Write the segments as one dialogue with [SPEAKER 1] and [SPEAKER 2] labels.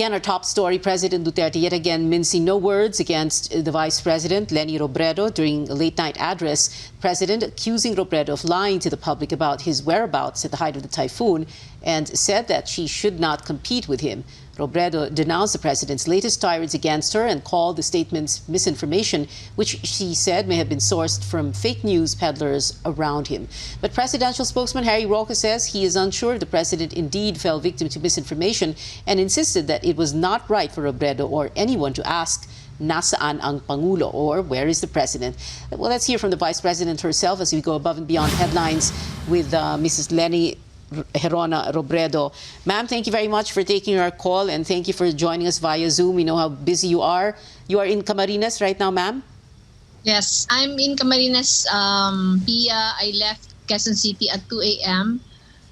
[SPEAKER 1] again, our top story, President Duterte yet again mincing no words against the Vice President Leni Robredo during a late-night address. President accusing Robredo of lying to the public about his whereabouts at the height of the typhoon and said that she should not compete with him. Robredo denounced the president's latest tirades against her and called the statements misinformation, which she said may have been sourced from fake news peddlers around him. But presidential spokesman Harry Roque says he is unsure if the president indeed fell victim to misinformation and insisted that it was not right for Robredo or anyone to ask nasaan ang Pangulo or where is the president. Well, let's hear from the Vice President herself as we go above and beyond headlines with Mrs. Leni Robredo. Ma'am, thank you very much for taking our call and thank you for joining us via Zoom. We know how busy you are. You are in Camarines right now, ma'am?
[SPEAKER 2] Yes, I'm in Camarines. Pia, I left Quezon City at 2 a.m.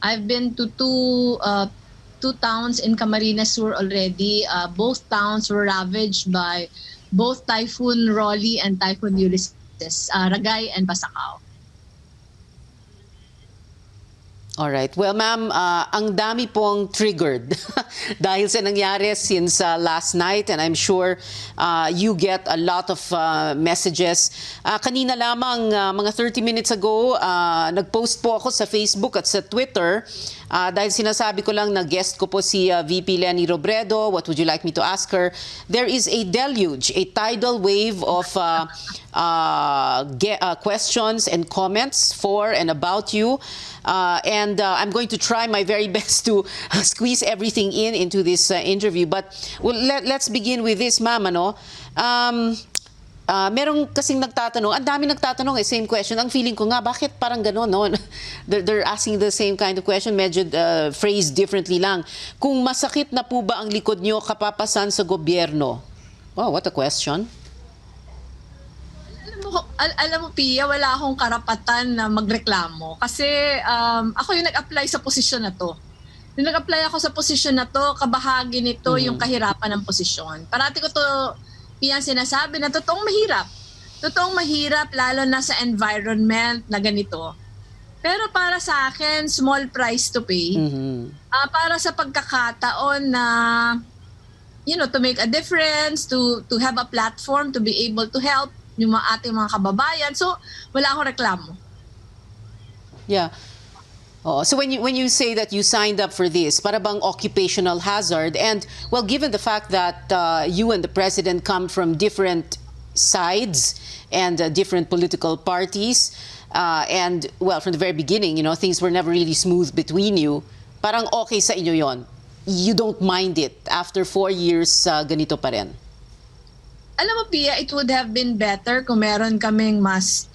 [SPEAKER 2] I've been to two towns in Camarines Sur already. Both towns were ravaged by both Typhoon Rolly and Typhoon Ulysses, Ragay and Pasacao.
[SPEAKER 1] All right. Well, ma'am, ang dami pong triggered dahil sa nangyari since last night and I'm sure you get a lot of messages. Kanina lamang, mga 30 minutes ago, nag-post po ako sa Facebook at sa Twitter dahil sinasabi ko lang na guest ko po si VP Leni Robredo. What would you like me to ask her? There is a deluge, a tidal wave of questions and comments for and about you. And I'm going to try my very best to squeeze everything into this interview. But well, let's begin with this, ma'am. Merong kasing nagtatanong, ang dami nagtatanong same question. Ang feeling ko nga, bakit parang gano'n, no? They're asking the same kind of question, medyo phrased differently lang. Kung masakit na po ba ang likod nyo kapapasan sa gobyerno? Wow, what a question.
[SPEAKER 2] Alam mo, Pia, wala akong karapatan na magreklamo. Kasi ako yung nag-apply sa posisyon na to. Nung nag-apply ako sa posisyon na to, kabahagi nito yung kahirapan ng posisyon. Parati ko to, Pia, sinasabi na totoong mahirap. Totoong mahirap, lalo na sa environment na ganito. Pero para sa akin, small price to pay. Para sa pagkakataon na, you know, to make a difference, to have a platform, to be able to help yung ating mga kababayan. So, wala akong reklamo.
[SPEAKER 1] Yeah. Oh, so when you say that you signed up for this, para bang occupational hazard? And, well, given the fact that you and the president come from different sides and different political parties, and, well, from the very beginning, you know, things were never really smooth between you, parang okay sa inyo yon. You don't mind it after 4 years ganito pa rin.
[SPEAKER 2] Alam mo, Pia, it would have been better kung meron kaming mas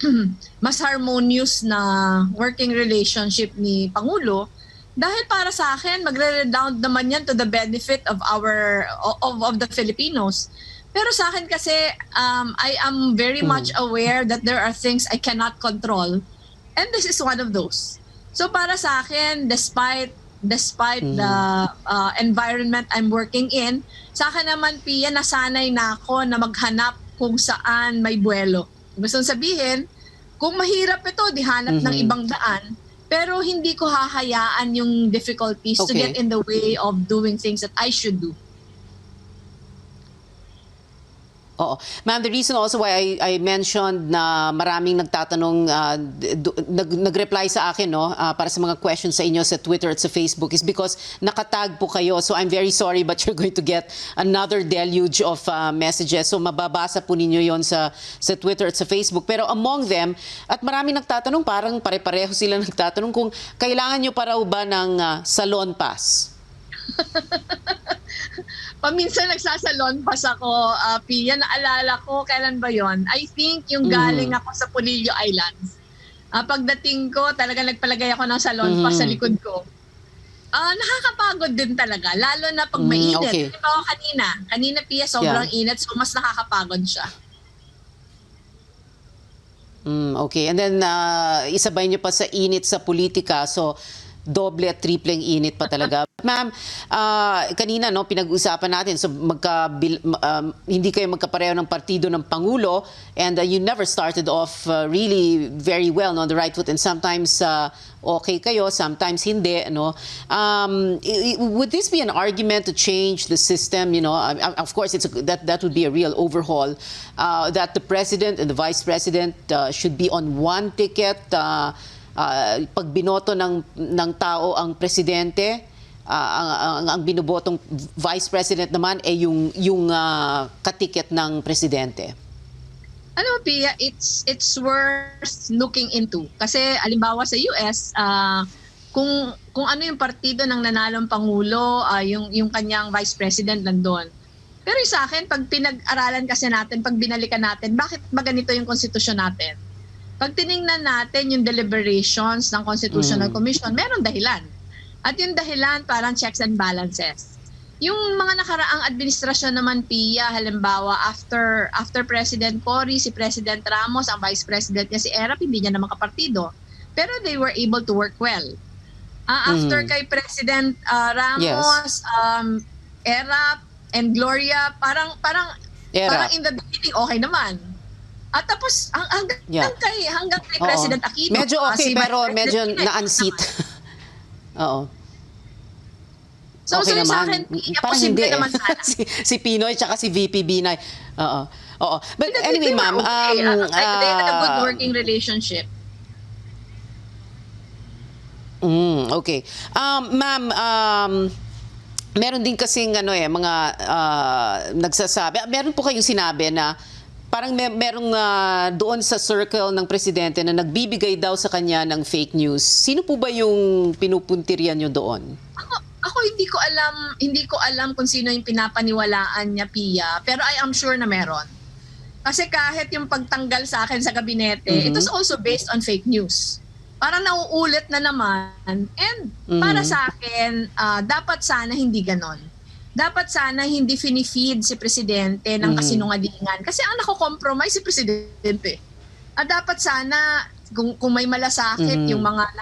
[SPEAKER 2] harmonious na working relationship ni Pangulo. Dahil para sa akin, magre-redound naman yan to the benefit of the Filipinos. Pero sa akin kasi, I am very much aware that there are things I cannot control. And this is one of those. So para sa akin, despite the environment I'm working in, sa akin naman, Pia, nasanay na ako na maghanap kung saan may buwelo. Gusto sabihin, kung mahirap ito, di hanap ng ibang daan. Pero hindi ko hahayaan yung difficulties to get in the way of doing things that I should do.
[SPEAKER 1] Oo. Ma'am, the reason also why I mentioned na maraming nagtatanong, nag-reply sa akin, no, para sa mga questions sa inyo sa Twitter at sa Facebook is because nakatag po kayo. So I'm very sorry but you're going to get another deluge of messages. So mababasa po ninyo yon sa Twitter at sa Facebook. Pero among them, at maraming nagtatanong, parang pare-pareho sila nagtatanong kung kailangan nyo pa raw ba ng salon pass?
[SPEAKER 2] Paminsan nagsasalon pass ako, Pia. Naalala ko, kailan ba yon? I think yung galing ako sa Polillo Islands. Pagdating ko, talaga nagpalagay ako ng salon pass sa likod ko. Nakakapagod din talaga, lalo na pag mainit.
[SPEAKER 1] Okay.
[SPEAKER 2] Diba ako kanina, Pia, sobrang init, so mas nakakapagod siya.
[SPEAKER 1] Okay, and then isabay nyo pa sa init sa politika, so doble at tripleng init pa talaga. ma'am, kanina no pinag-usapan natin so hindi kayo magkapareho ng partido ng Pangulo, and you never started off really very well on the right foot, and sometimes okay kayo, sometimes hindi, no? Would this be an argument to change the system? You know, of course that would be a real overhaul, that the president and the vice president should be on one ticket. Pag binoto ng tao ang presidente, ang binobotong vice president naman ay yung katiket ng presidente.
[SPEAKER 2] Ano, Pia, it's worth looking into. Kasi alimbawa sa US, kung ano yung partido ng nanalong pangulo, yung kanyang vice president nandun. Pero sa akin, pag pinag-aralan kasi natin, pag binalikan natin, bakit ba ganito yung konstitusyon natin? Pag tiningnan natin yung deliberations ng Constitutional Commission, meron dahilan. At yung dahilan parang checks and balances. Yung mga nakaraang administrasyon naman, Pia, halimbawa after President Cory, si President Ramos, ang vice president niya si Erap, hindi niya naman kapartido. Pero they were able to work well. After kay President Ramos, Erap and Gloria, parang in the beginning okay naman. At tapos hanggang kay President Aquino.
[SPEAKER 1] Medyo okay pero medyo na-unseat. Oo.
[SPEAKER 2] So
[SPEAKER 1] okay naman.
[SPEAKER 2] sa akin, posible naman sana.
[SPEAKER 1] si Pinoy tsaka si VP Binay. Oo. But anyway, ma'am,
[SPEAKER 2] they had a good working relationship.
[SPEAKER 1] Okay. Ma'am, meron din kasing mga nagsasabi. Meron po kayong sinabi na parang merong doon sa circle ng presidente na nagbibigay daw sa kanya ng fake news. Sino po ba yung pinupuntiryan nyo doon?
[SPEAKER 2] Ako hindi ko alam kung sino yung pinapaniwalaan niya, Pia, pero I am sure na meron. Kasi kahit yung pagtanggal sa akin sa gabinete, it was also based on fake news. Parang nauulit na naman, and para sa akin, dapat sana hindi ganon. Dapat sana hindi finifeed si Presidente ng kasinungalingan. Kasi ang nako-compromise si Presidente. At dapat sana, kung may malasakit yung mga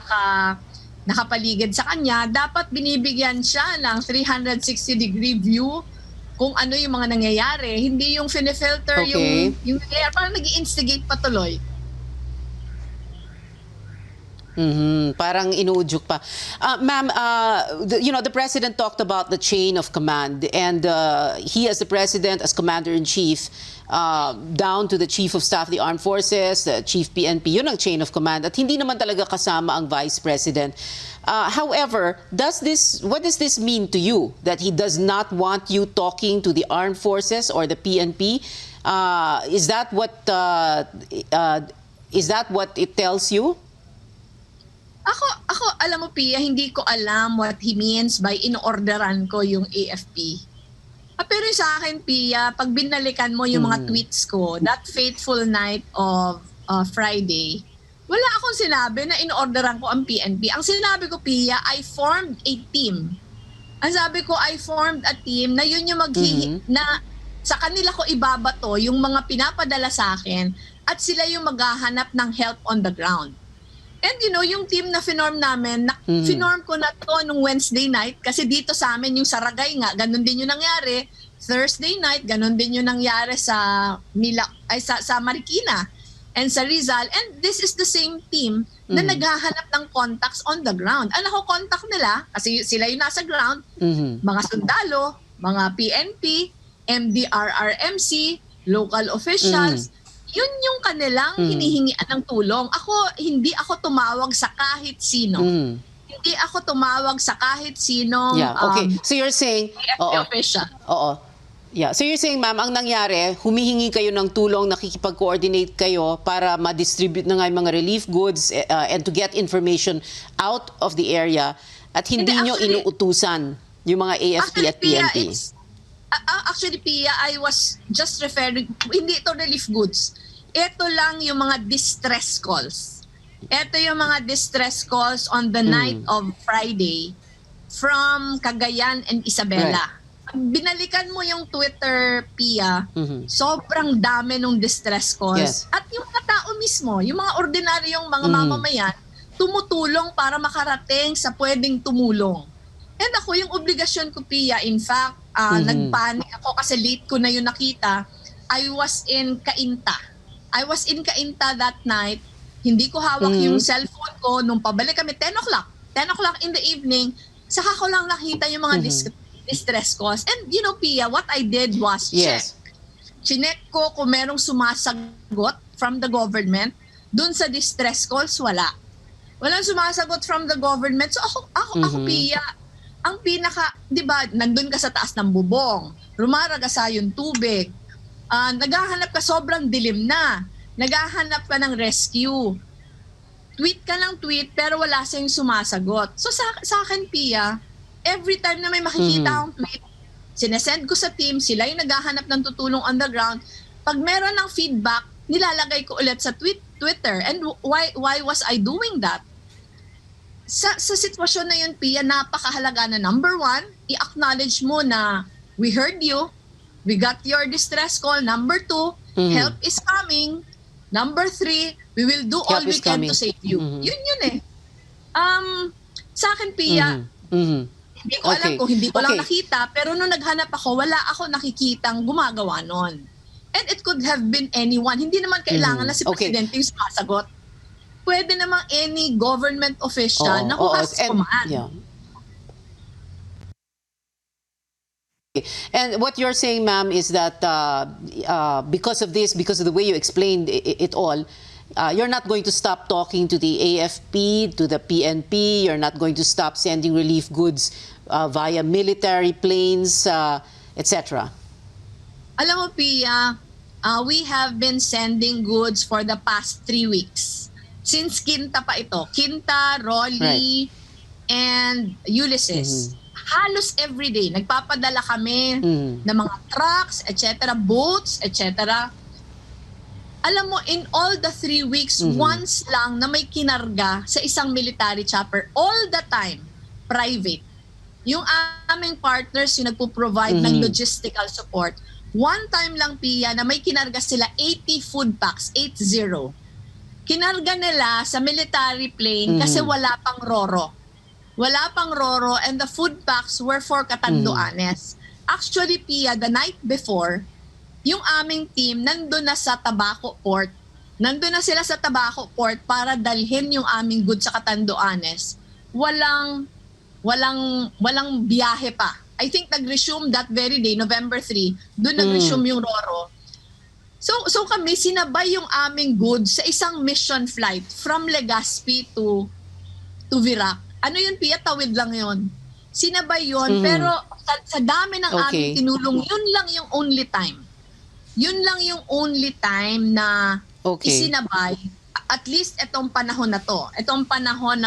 [SPEAKER 2] nakapaligid sa kanya, dapat binibigyan siya ng 360-degree view kung ano yung mga nangyayari. Hindi yung finifilter yung nangyayari. Parang nag-i-instigate patuloy.
[SPEAKER 1] Parang inuudyok pa. Ma'am, the president talked about the chain of command, and he as the president, as commander-in-chief, down to the chief of staff of the armed forces, the chief PNP, yun ang chain of command, at hindi naman talaga kasama ang vice president. However, what does this mean to you, that he does not want you talking to the armed forces or the PNP? Is that what it tells you?
[SPEAKER 2] Ako, alam mo, Pia, hindi ko alam what he means by inorderan ko yung AFP. Pero sa akin, Pia, pag binalikan mo yung mga tweets ko, that fateful night of Friday, wala akong sinabi na inorderan ko ang PNP. Ang sinabi ko, Pia, I formed a team. Ang sabi ko, I formed a team na yun yung na sa kanila ko ibabato yung mga pinapadala sa akin at sila yung maghahanap ng help on the ground. And yung team na finorm namin, finorm ko na to nung Wednesday night kasi dito sa amin yung Saragay nga, ganun din yung nangyari. Thursday night, ganun din yung nangyari sa Marikina and sa Rizal. And this is the same team na naghahanap ng contacts on the ground. Ang nako-contact nila, kasi sila yung nasa ground, mga sundalo, mga PNP, MDRRMC, local officials, yun yung kanilang hinihingian ng tulong. Hindi ako tumawag sa kahit sino. Hindi ako tumawag sa kahit sino.
[SPEAKER 1] Yeah, okay. So you're saying,
[SPEAKER 2] official.
[SPEAKER 1] Yeah. So you're saying, ma'am, ang nangyari, humihingi kayo ng tulong, nakikipag-coordinate kayo para ma-distribute na nga yung mga relief goods and to get information out of the area, at hindi nyo inuutusan yung mga AFP at PNP.
[SPEAKER 2] Actually, Pia, I was just referring, hindi ito relief goods. Ito lang yung mga distress calls. Ito yung mga distress calls on the night of Friday from Cagayan and Isabela. Right. Binalikan mo yung Twitter, Pia, sobrang dami ng distress calls.
[SPEAKER 1] Yes.
[SPEAKER 2] At yung mga tao mismo, yung mga ordinaryong mga mamamayan, tumutulong para makarating sa pwedeng tumulong. And ako, yung obligasyon ko, Pia, in fact, nagpanic ako kasi late ko na yun nakita. I was in Cainta that night. Hindi ko hawak yung cellphone ko. Nung pabalik kami, 10 o'clock. 10 o'clock in the evening, saka ko lang nakita yung mga distress calls. And you know, Pia, what I did was check. Chinek ko kung merong sumasagot from the government. Dun sa distress calls, wala. Walang sumasagot from the government. So ako Pia, ang pinaka, di ba, nandun ka sa taas ng bubong, rumaragasa yung tubig, naghahanap ka, sobrang dilim na, naghahanap ka ng rescue, tweet ka ng tweet, pero wala sa'yong sumasagot. So sa akin, Pia, every time na may makikita akong tweet, sinesend ko sa team, sila yung naghahanap ng tutulong on the ground. Pag meron ng feedback, nilalagay ko ulit sa Twitter. And why was I doing that? Sa sitwasyon na yun, Pia, napakahalaga na number 1, i-acknowledge mo na we heard you, we got your distress call. Number 2, help is coming. Number 3, we will do all we can to save you. Yun eh. Sa akin, Pia, hindi ko alam kung hindi ko lang nakita, pero nung naghanap ako, wala ako nakikitang gumagawa nun. And it could have been anyone. Hindi naman kailangan na si Presidente yung sumasagot. Pwede namang any government official na who has command.
[SPEAKER 1] Yeah. And what you're saying, ma'am, is that because of this, because of the way you explained it all, you're not going to stop talking to the AFP, to the PNP, you're not going to stop sending relief goods via military planes, etc.
[SPEAKER 2] Alam mo, Pia, we have been sending goods for the past 3 weeks. Since Quinta pa ito. Quinta, Rolly, and Ulysses. Halos everyday, nagpapadala kami ng mga trucks, etc., boats, etc. Alam mo, in all the 3 weeks, once lang na may kinarga sa isang military chopper, all the time, private. Yung aming partners yung nagpo-provide ng logistical support. One time lang, Pia, na may kinarga sila 80 food packs, 80. Kinarga nila sa military plane kasi wala pang roro. Wala pang roro, and the food packs were for Catanduanes. Actually, Pia, the night before, yung aming team nandun na sa Tabaco Port. Nandun na sila sa Tabaco Port para dalhin yung aming goods sa Catanduanes. Walang biyahe pa. I think nag-resume that very day, November 3, doon nag-resume yung roro. So kami, sinabay yung aming goods sa isang mission flight from Legazpi to Virac. Ano yun, Pia? Tawid lang yun. Sinabay yun, pero sa dami ng aming tinulong, yun lang yung only time. Yun lang yung only time na isinabay, at least itong panahon na to. Itong panahon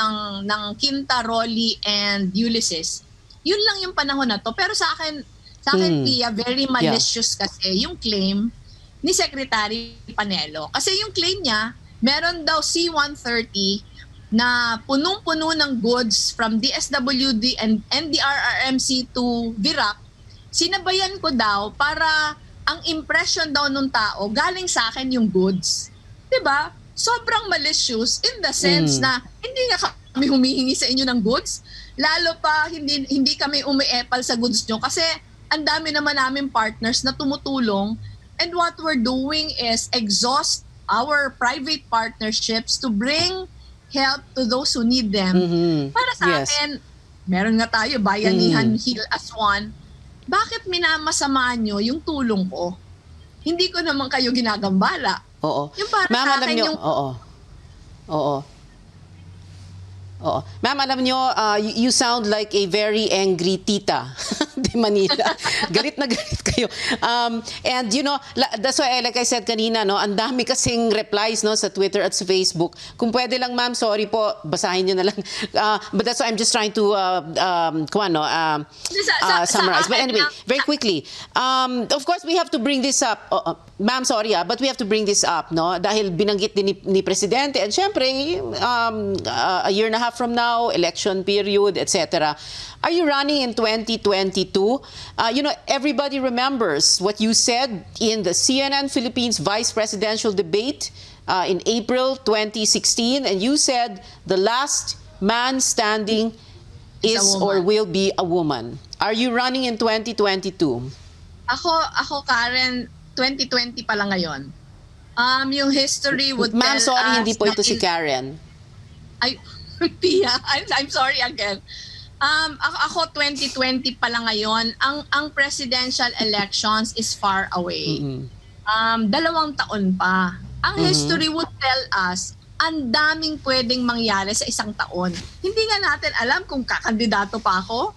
[SPEAKER 2] ng Quinta, Rolly, and Ulysses. Yun lang yung panahon na to. Pero sa akin Pia, very malicious kasi yung claim ni Secretary Panelo. Kasi yung claim niya, meron daw C-130 na punong-puno ng goods from DSWD and NDRRMC to Virac. Sinabayan ko daw para ang impression daw nung tao, galing sa akin yung goods. Diba? Sobrang malicious in the sense na hindi nga kami humihingi sa inyo ng goods. Lalo pa hindi kami umiepal sa goods nyo kasi ang dami naman namin partners na tumutulong. And what we're doing is exhaust our private partnerships to bring help to those who need them. Para sa akin, meron nga tayo, Bayanihan, Heal as One. Bakit minamasamaan nyo yung tulong ko? Hindi ko naman kayo ginagambala.
[SPEAKER 1] Oo.
[SPEAKER 2] Yung para
[SPEAKER 1] Ma'am,
[SPEAKER 2] sa akin yung...
[SPEAKER 1] Oo. Ma'am, alam nyo, you sound like a very angry tita de Manila. Galit na galit kayo. And you know, that's why, like I said kanina, no, ang dami kasing replies, no, sa Twitter at sa Facebook. Kung pwede lang, ma'am, sorry po, basahin nyo na lang. But that's why I'm just trying to summarize. But anyway, very quickly, of course, we have to bring this up. Ma'am, sorry, but we have to bring this up, no? Dahil binanggit din ni Presidente, and syempre, a year and a half from now, election period, etc. Are you running in 2022? You know, everybody remembers what you said in the CNN Philippines vice presidential debate in April 2016, and you said the last man standing is or will be a woman. Are you running in 2022?
[SPEAKER 2] Ako Karen, 2020 pa lang ngayon. Yung history would tell
[SPEAKER 1] Ma'am, sorry,
[SPEAKER 2] us
[SPEAKER 1] hindi po ito
[SPEAKER 2] na
[SPEAKER 1] si Karen.
[SPEAKER 2] Ay, Pia, I'm sorry again. Ako 2020 pa lang ngayon. Ang presidential elections is far away. 2 taon pa. Ang history would tell us ang daming pwedeng mangyari sa isang taon. Hindi nga natin alam kung kakandidato pa ako.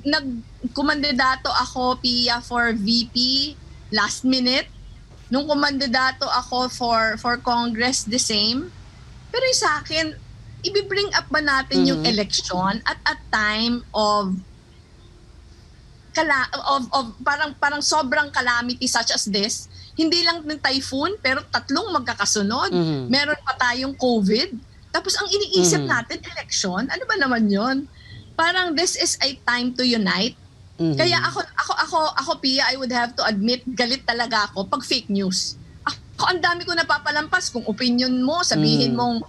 [SPEAKER 2] Nagkumandidato ako, Pia, for VP last minute. Nung kumandidato ako for Congress, the same. Pero yung sa akin, i-bring up ba natin yung election at a time of parang sobrang calamity such as this? Hindi lang ng typhoon, pero 3 magkakasunod. Meron pa tayong COVID. Tapos ang iniisip natin, election? Ano ba naman yon? Parang this is a time to unite. Kaya ako Pia, I would have to admit, galit talaga ako pag fake news. Ako ang dami ko napapalampas. Kung opinion mo, sabihin mong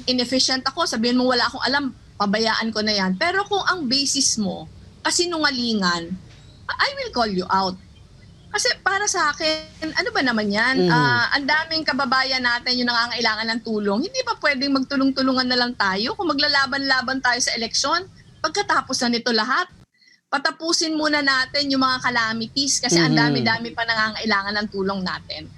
[SPEAKER 2] inefficient ako, sabihin mo wala akong alam, pabayaan ko na yan. Pero kung ang basis mo, kasinungalingan, I will call you out. Kasi para sa akin, ano ba naman yan? Ang daming kababayan natin yung nangangailangan ng tulong. Hindi ba pwedeng magtulong-tulungan na lang tayo kung maglalaban-laban tayo sa eleksyon? Pagkatapos na nito lahat, patapusin muna natin yung mga calamities kasi ang dami-dami pa nangangailangan ng tulong natin.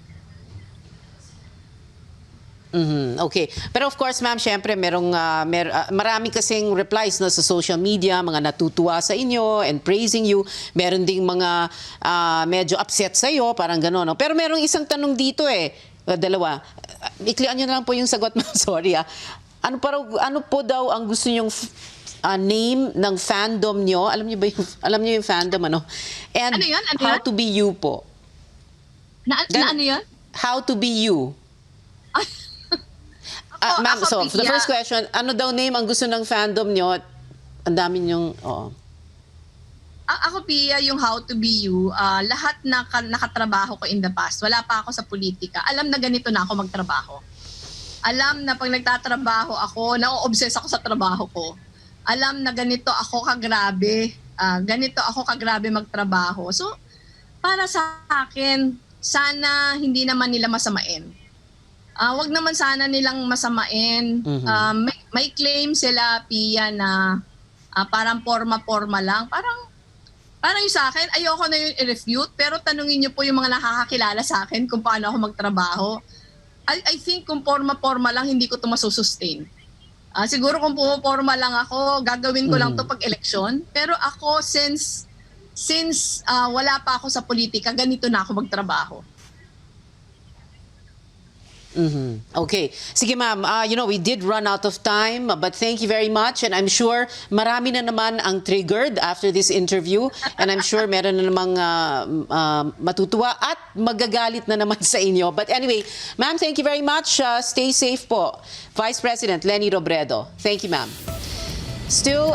[SPEAKER 1] Okay. Pero of course, ma'am, syempre marami kasing replies no, sa social media, mga natutuwa sa inyo and praising you. Meron ding mga medyo upset sa iyo, parang gano'n. No? Pero merong isang tanong dito dalawa. Iklian nyo na lang po yung sagot, ma'am. Sorry Ano po daw ang gusto nyong name ng fandom nyo? Alam niyo ba yung fandom ano? And
[SPEAKER 2] ano yun?
[SPEAKER 1] how to be you po.
[SPEAKER 2] Na ano yun?
[SPEAKER 1] How to be you. Ma'am, so for the first question, ano daw name ang gusto ng fandom nyo? Ang dami nyong,
[SPEAKER 2] Ako, Pia, yung how to be you, lahat na nakatrabaho ko in the past, wala pa ako sa politika, alam na ganito na ako magtrabaho. Alam na pag nagtatrabaho ako, na-obsess ako sa trabaho ko. Alam na ganito ako kagrabe, magtrabaho. So, para sa akin, sana hindi naman nila masamain. Wag naman sana nilang masamain. May claim sila, Pia, na parang forma-forma lang. Parang yung sa akin, ayoko na yung i-refute, pero tanungin niyo po yung mga nakakakilala sa akin kung paano ako magtrabaho. I think kung forma-forma lang, hindi ko ito masusustain. Siguro kung forma lang ako, gagawin ko lang to pag eleksyon. Pero ako, since wala pa ako sa politika, ganito na ako magtrabaho.
[SPEAKER 1] Okay. Sige, ma'am. We did run out of time, but thank you very much. And I'm sure marami na naman ang triggered after this interview. And I'm sure meron na namang matutuwa at magagalit na naman sa inyo. But anyway, ma'am, thank you very much. Stay safe po. Vice President Leni Robredo. Thank you, ma'am. Still